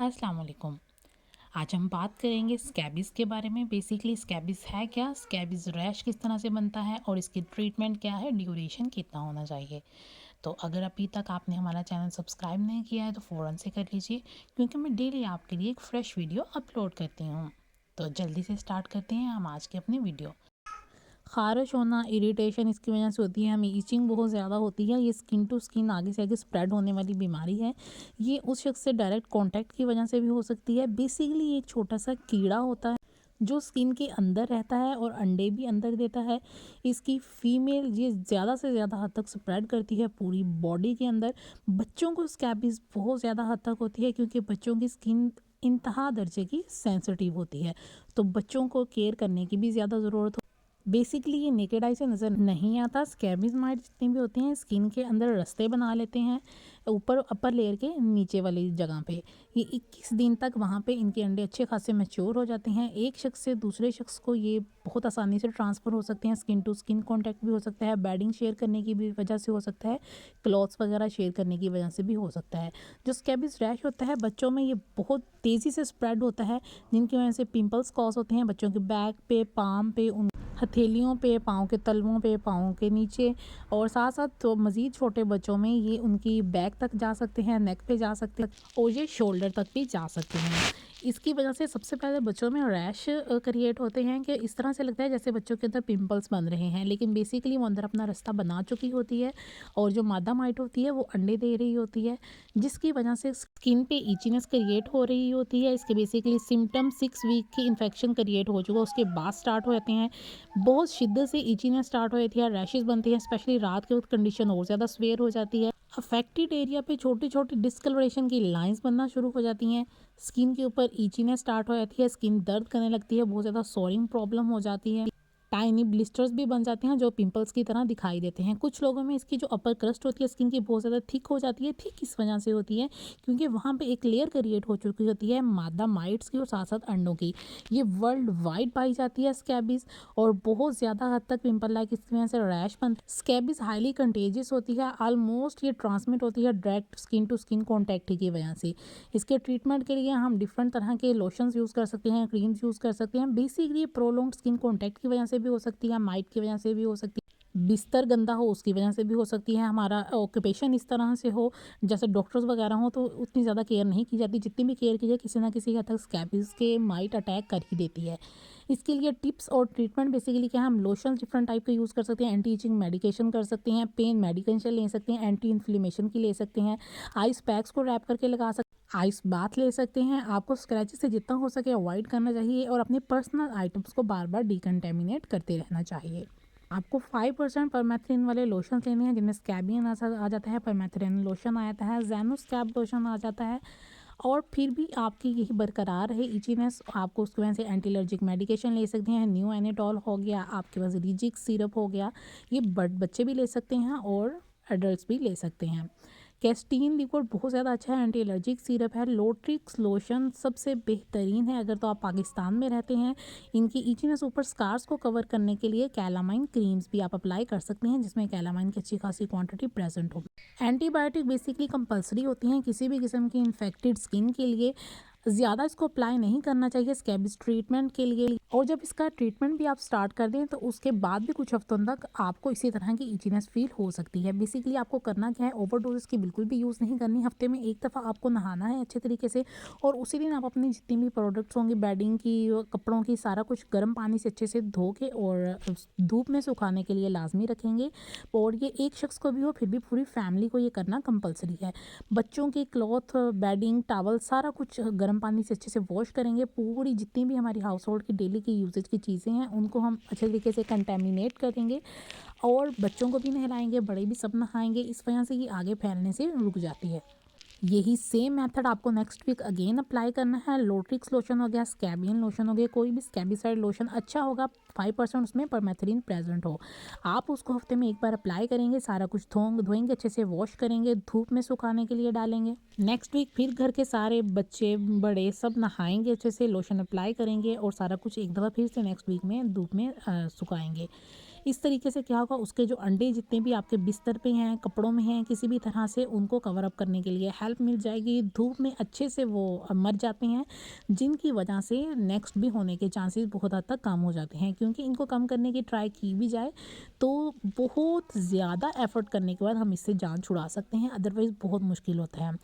अस्सलाम वालेकुम। आज हम बात करेंगे स्कैबिज़ के बारे में। बेसिकली स्कैबिज़ है क्या, स्कैबिज़ रैश किस तरह से बनता है और इसकी ट्रीटमेंट क्या है, ड्यूरेशन कितना होना चाहिए। तो अगर अभी तक आपने हमारा चैनल सब्सक्राइब नहीं किया है तो फ़ौरन से कर लीजिए, क्योंकि मैं डेली आपके लिए एक फ़्रेश वीडियो अपलोड करती हूँ। तो जल्दी से स्टार्ट करते हैं हम आज की अपनी वीडियो। ख़ारिश होना, इरिटेशन इसकी वजह से होती है, हमें ईचिंग बहुत ज़्यादा होती है। ये स्किन टू स्किन आगे से आगे स्प्रेड होने वाली बीमारी है। ये उस शख्स से डायरेक्ट कांटेक्ट की वजह से भी हो सकती है। बेसिकली ये एक छोटा सा कीड़ा होता है जो स्किन के अंदर रहता है और अंडे भी अंदर देता है। इसकी फीमेल ये ज़्यादा से ज़्यादा हद तक स्प्रेड करती है पूरी बॉडी के अंदर। बच्चों को स्कैबीज बहुत ज़्यादा हद तक होती है, क्योंकि बच्चों की स्किन इंतहा दर्जे की सेंसिटिव होती है, तो बच्चों को केयर करने की भी ज़्यादा ज़रूरत। बेसिकली ये नेकेड आई से नज़र नहीं आता। स्कैबीज माइट जितने भी होते हैं स्किन के अंदर रास्ते बना लेते हैं ऊपर अपर लेयर के नीचे वाली जगह पे। ये 21 दिन तक वहाँ पे इनके अंडे अच्छे खासे मैच्योर हो जाते हैं। एक शख्स से दूसरे शख्स को ये बहुत आसानी से ट्रांसफ़र हो सकते हैं। स्किन टू स्किन कॉन्टैक्ट भी हो सकता है, बेडिंग शेयर करने की भी वजह से हो सकता है, क्लॉथ्स वगैरह शेयर करने की वजह से भी हो सकता है। जो स्कैबीज रैश होता है बच्चों में, ये बहुत तेज़ी से स्प्रेड होता है, जिनकी वजह से पिंपल्स कॉज होते हैं बच्चों के बैक पे, पाम पे, उन हथेलियों पे, पाँव के तलवों पे, पाँव के नीचे, और साथ साथ तो मज़ीद छोटे बच्चों में ये उनकी बैक तक जा सकते हैं, नेक पे जा सकते हैं और ये शोल्डर तक भी जा सकते हैं। इसकी वजह से सबसे पहले बच्चों में रैश क्रिएट होते हैं कि इस तरह से लगता है जैसे बच्चों के अंदर पिंपल्स बन रहे हैं, लेकिन बेसिकली वो अंदर अपना रास्ता बना चुकी होती है और जो मादा माइट होती है वो अंडे दे रही होती है, जिसकी वजह से स्किन पे ईचीनेस क्रिएट हो रही होती है। इसके बेसिकली सिम्टम 6 वीक की इन्फेक्शन क्रिएट हो चुका, उसके बाद स्टार्ट हो जाते हैं। बहुत शिद्दत से इचीनेस स्टार्ट हो जाती है, रैशेस बनती हैं, स्पेशली रात के वक्त कंडीशन और ज़्यादा स्वेयर हो जाती है। अफेक्टेड एरिया पे छोटी छोटी डिस्कलरेशन की लाइंस बनना शुरू हो जाती हैं। स्किन के ऊपर इचीनेस स्टार्ट हो जाती है, स्किन दर्द करने लगती है, बहुत ज़्यादा सोरिंग प्रॉब्लम हो जाती है। टाइनी ब्लिस्टर्स भी बन जाते हैं जो पिंपल्स की तरह दिखाई देते हैं। कुछ लोगों में इसकी जो अपर क्रस्ट होती है स्किन की बहुत ज़्यादा थिक हो जाती है। थिक इस वजह से होती है क्योंकि वहाँ पे एक लेयर क्रिएट हो चुकी होती है मादा माइट्स की और साथ साथ अंडों की। ये वर्ल्ड वाइड पाई जाती है स्कैबीज, और बहुत ज़्यादा हद तक पिंपल लाइक इस वजह से रैश बनती है। स्कैबीज हाईली कंटेजियस होती है, ऑलमोस्ट ये ट्रांसमिट होती है direct skin to skin contact की वजह से। इसके ट्रीटमेंट के लिए हम डिफरेंट तरह के लोशंस यूज़ कर सकते हैं, क्रीम्स यूज़ कर सकते हैं। बेसिकली प्रोलॉन्ग्ड स्किन कॉन्टैक्ट की वजह से भी हो सकती है, माइट की वजह से भी हो सकती है, बिस्तर गंदा हो उसकी वजह से भी हो सकती है, हमारा ऑक्यूपेशन इस तरह से हो जैसे डॉक्टर्स वगैरह हो तो उतनी ज़्यादा केयर नहीं की जाती। जितनी भी केयर की जाए किसी ना किसी हद तक स्कैबीज के माइट अटैक कर ही देती है। इसके लिए टिप्स और ट्रीटमेंट बेसिकली क्या है, हम लोशन डिफरेंट टाइप के यूज़ कर सकते हैं, एंटी इचिंग मेडिकेशन कर सकते हैं, पेन मेडिकेशन ले सकते हैं, एंटी इन्फ्लेमेशन की ले सकते हैं, आइस पैक्स को रैप करके लगा सकते हैं, आइस बाथ ले सकते हैं। आपको स्क्रैचेस से जितना हो सके अवॉइड करना चाहिए और अपने पर्सनल आइटम्स को बार बार डिकंटेमिनेट करते रहना चाहिए। आपको 5% परमेथ्रिन वाले लोशन लेने हैं जिनमें स्कैबियन आ जाता है, परमेथ्रिन लोशन आ जाता है, जैनो स्कैब लोशन आ जाता है। और फिर भी आपकी यही बरकरार है इचीनेस, आपको उसकी वजह से एंटी एलर्जिक मेडिकेशन ले सकते हैं। न्यू एनेटॉल हो गया, आपके पास रिजिक सिरप हो गया, ये बच्चे भी ले सकते हैं और एडल्ट्स भी ले सकते हैं। कैस्टीन लिक्विड बहुत ज़्यादा अच्छा है, एंटी एलर्जिक सिरप है। लोट्रिक्स लोशन सबसे बेहतरीन है अगर तो आप पाकिस्तान में रहते हैं। इनकी इचीनेस ऊपर स्कार्स को कवर करने के लिए कैलामाइन क्रीम्स भी आप अप्लाई कर सकते हैं, जिसमें कैलामाइन की अच्छी खासी क्वांटिटी प्रेजेंट हो। एंटीबायोटिक बेसिकली कंपलसरी होती हैं किसी भी किस्म की इन्फेक्टेड स्किन के लिए। ज़्यादा इसको अप्लाई नहीं करना चाहिए स्कैबिस ट्रीटमेंट के लिए, और जब इसका ट्रीटमेंट भी आप स्टार्ट कर दें तो उसके बाद भी कुछ हफ्तों तक आपको इसी तरह की इचीनेस फील हो सकती है। बेसिकली आपको करना क्या है, ओवरडोज की बिल्कुल भी यूज़ नहीं करनी। हफ्ते में एक दफ़ा आपको नहाना है अच्छे तरीके से, और उसी दिन आप अपनी जितनी भी प्रोडक्ट्स होंगी बेडिंग की, कपड़ों की, सारा कुछ गर्म पानी से अच्छे से धो के और धूप में सुखाने के लिए लाजमी रखेंगे। और ये एक शख्स को भी हो फिर भी पूरी फैमिली को ये करना कंपलसरी है। बच्चों के क्लॉथ, बेडिंग, टॉवल सारा कुछ गर्म पानी से अच्छे से वॉश करेंगे। पूरी जितनी भी हमारी हाउस होल्ड की डेली की यूजेज की चीज़ें हैं उनको हम अच्छे तरीके से कंटेमिनेट करेंगे, और बच्चों को भी नहलाएंगे, बड़े भी सब नहाएंगे। इस वजह से ये आगे फैलने से रुक जाती है। यही सेम मेथड आपको नेक्स्ट वीक अगेन अप्लाई करना है। लोट्रिक्स लोशन हो गया, स्कैबियन लोशन हो गया, कोई भी स्कैबिसाइड लोशन अच्छा होगा, 5% उसमें परमेथ्रिन प्रेजेंट हो। आप उसको हफ्ते में एक बार अप्लाई करेंगे, सारा कुछ धोएंगे, अच्छे से वॉश करेंगे, धूप में सुखाने के लिए डालेंगे। नेक्स्ट वीक फिर घर के सारे बच्चे बड़े सब नहाएंगे, अच्छे से लोशन अप्लाई करेंगे और सारा कुछ एक दफ़ा फिर से नेक्स्ट वीक में धूप में सुखाएंगे। इस तरीके से क्या होगा, उसके जो अंडे जितने भी आपके बिस्तर पे हैं, कपड़ों में हैं, किसी भी तरह से उनको कवर अप करने के लिए हेल्प मिल जाएगी। धूप में अच्छे से वो मर जाते हैं, जिनकी वजह से नेक्स्ट भी होने के चांसेस बहुत हद तक कम हो जाते हैं। क्योंकि इनको कम करने की ट्राई की भी जाए तो बहुत ज़्यादा एफर्ट करने के बाद हम इससे जान छुड़ा सकते हैं, अदरवाइज़ बहुत मुश्किल होता है।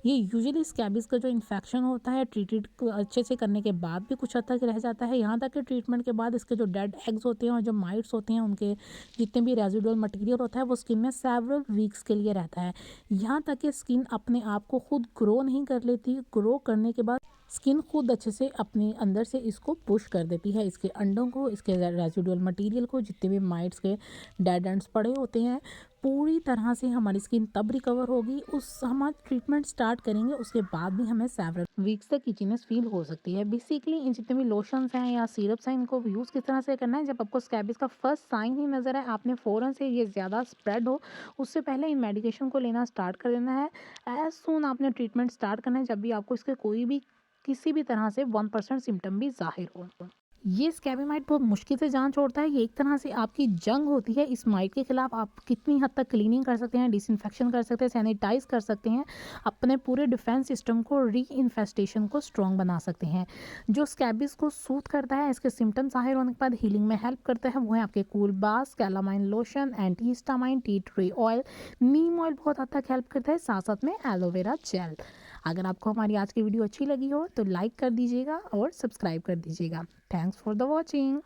ये यूजुअली स्कैबिस का जो इन्फेक्शन होता है ट्रीटेड अच्छे से करने के बाद भी कुछ हद तक रह जाता है। यहाँ तक कि ट्रीटमेंट के बाद इसके जो डेड एग्स होते हैं और जो माइट्स होते हैं, उनके जितने भी रेजिडुअल मटेरियल होता है वो स्किन में सेवरल वीक्स के लिए रहता है। यहाँ तक कि स्किन अपने आप को खुद ग्रो नहीं कर लेती, ग्रो करने के बाद स्किन खुद अच्छे से अपने अंदर से इसको पुश कर देती है, इसके अंडों को, इसके रेजिडुअल मटेरियल को, जितने भी माइट्स के डेड एंड्स पड़े होते हैं। पूरी तरह से हमारी स्किन तब रिकवर होगी, उस हम ट्रीटमेंट स्टार्ट करेंगे उसके बाद भी हमें सेवरल वीक्स तक इचीनेस फील हो सकती है। बेसिकली इन जितने भी लोशंस हैं या सिरप्स हैं, इनको यूज़ किस तरह से करना है, जब आपको स्कैबिस का फर्स्ट साइन ही नज़र आए, आपने फ़ौरन से ये ज़्यादा स्प्रेड हो उससे पहले इन मेडिकेशन को लेना स्टार्ट कर देना है। एज सून आपने ट्रीटमेंट स्टार्ट करना है जब भी आपको इसके कोई भी किसी भी तरह से 1% सिम्टम भी जाहिर हो। ये स्कैबी माइट बहुत मुश्किल से जान छोड़ता है। ये एक तरह से आपकी जंग होती है। इस माइट के खिलाफ आप कितनी हद तक क्लीनिंग कर सकते हैं, डिसइंफेक्शन कर सकते हैं, सैनिटाइज कर सकते हैं, अपने पूरे डिफेंस सिस्टम को, री इन्फेस्टेशन को स्ट्रॉन्ग बना सकते हैं। जो स्कैबिस को सूट करता है, इसके सिम्टम्स जाहिर होने के बाद हीलिंग में हेल्प करता है, वो है आपके cool bath, calamine lotion, anti histamine, tea tree oil, neem oil बहुत हद तक हेल्प करता है, साथ साथ में एलोवेरा जेल। अगर आपको हमारी आज की वीडियो अच्छी लगी हो तो लाइक कर दीजिएगा और सब्सक्राइब कर दीजिएगा। Thanks for the watching.